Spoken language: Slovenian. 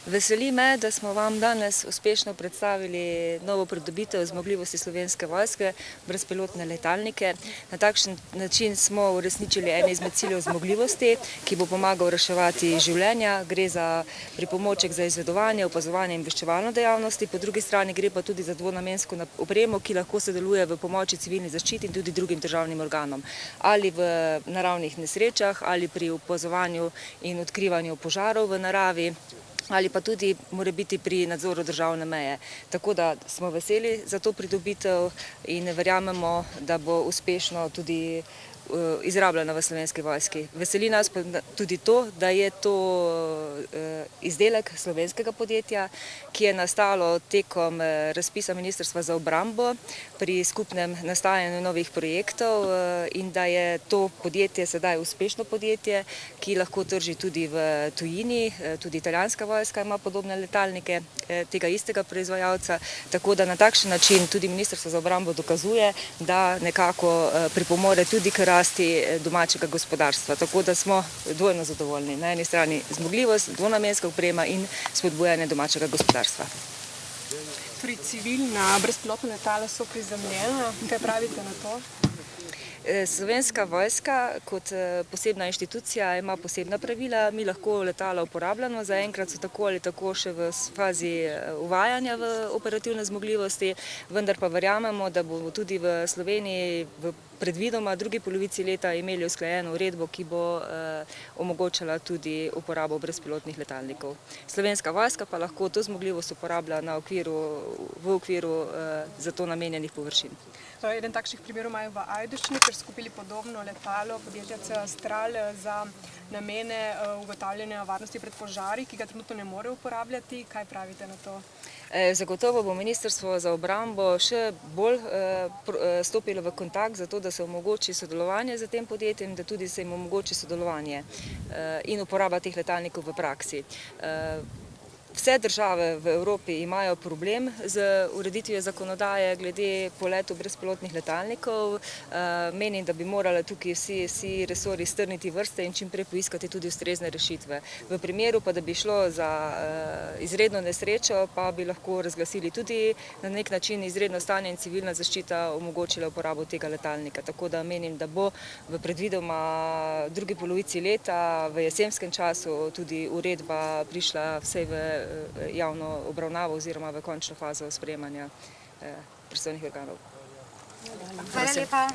Veseli me, da smo vam danes uspešno predstavili novo pridobitev zmogljivosti Slovenske vojske, brezpilotne letalnike. Na takšen način smo uresničili ene izmed ciljev zmogljivosti, ki bo pomagal reševati življenja. Gre za pripomoček za izvedovanje, opazovanje in obveščevalno dejavnosti, po drugi strani gre pa tudi za dvonamensko opremo, ki lahko sodeluje v pomoči civilni zaščiti in tudi drugim državnim organom, ali v naravnih nesrečah, ali pri opazovanju in odkrivanju požarov v naravi, ali pa tudi morebiti pri nadzoru državne meje. Tako da smo veseli za to pridobitev in verjamemo, da bo uspešno tudi izrabljena v Slovenski vojski. Veseli nas pa tudi to, da je to izdelek slovenskega podjetja, ki je nastalo tekom razpisa Ministrstva za obrambo pri skupnem nastajanju novih projektov in da je to podjetje sedaj uspešno podjetje, ki lahko trži tudi v tujini. Tudi italijanska vojska ima podobne letalnike tega istega proizvajalca, tako da na takšen način tudi Ministrstvo za obrambo dokazuje, da nekako pripomore tudi k rasti domačega gospodarstva. Tako da smo dvojno zadovoljni. Na eni strani zmogljivost, dvonamenska oprema in spodbujanje domačega gospodarstva. Torej, civilna brezpilotna letala so prizemljena. Kaj pravite na to? Slovenska vojska kot posebna inštitucija ima posebna pravila. Mi lahko letala uporabljamo, zaenkrat so tako ali tako še v fazi uvajanja v operativne zmogljivosti, vendar pa verjamemo, da bomo tudi v Sloveniji v predvidoma drugi polovici leta imeli usklajeno uredbo, ki bo omogočala tudi uporabo brezpilotnih letalnikov. Slovenska vojska pa lahko to zmogljivost uporablja v okviru za to namenjenih površin. Eden takšnih primerov imajo v Ajdovščini, ker so kupili podobno letalo podjetja Astral za namene ugotavljanja varnosti pred požari, ki ga trenutno ne more uporabljati. Kaj pravite na to? Zagotovo bo Ministrstvo za obrambo še bolj stopilo v kontakt za to, da se omogoči sodelovanje z tem podjetjem, da tudi se jim omogoči sodelovanje in uporaba teh letalnikov v praksi. Vse države v Evropi imajo problem z ureditvijo zakonodaje glede poletov brezpilotnih letalnikov. Menim, da bi morali tukaj vsi resorji strniti vrste in čim prej poiskati tudi ustrezne rešitve. V primeru pa, da bi šlo za izredno nesrečo, pa bi lahko razglasili tudi na nek način izredno stanje in civilna zaščita omogočila uporabo tega letalnika. Tako da menim, da bo v predvidoma drugi polovici leta, v jesenskem času, tudi uredba prišla vsej v javno obravnavo oziroma v končno fazo sprejemanja pristojnih organov. Hvala lepa.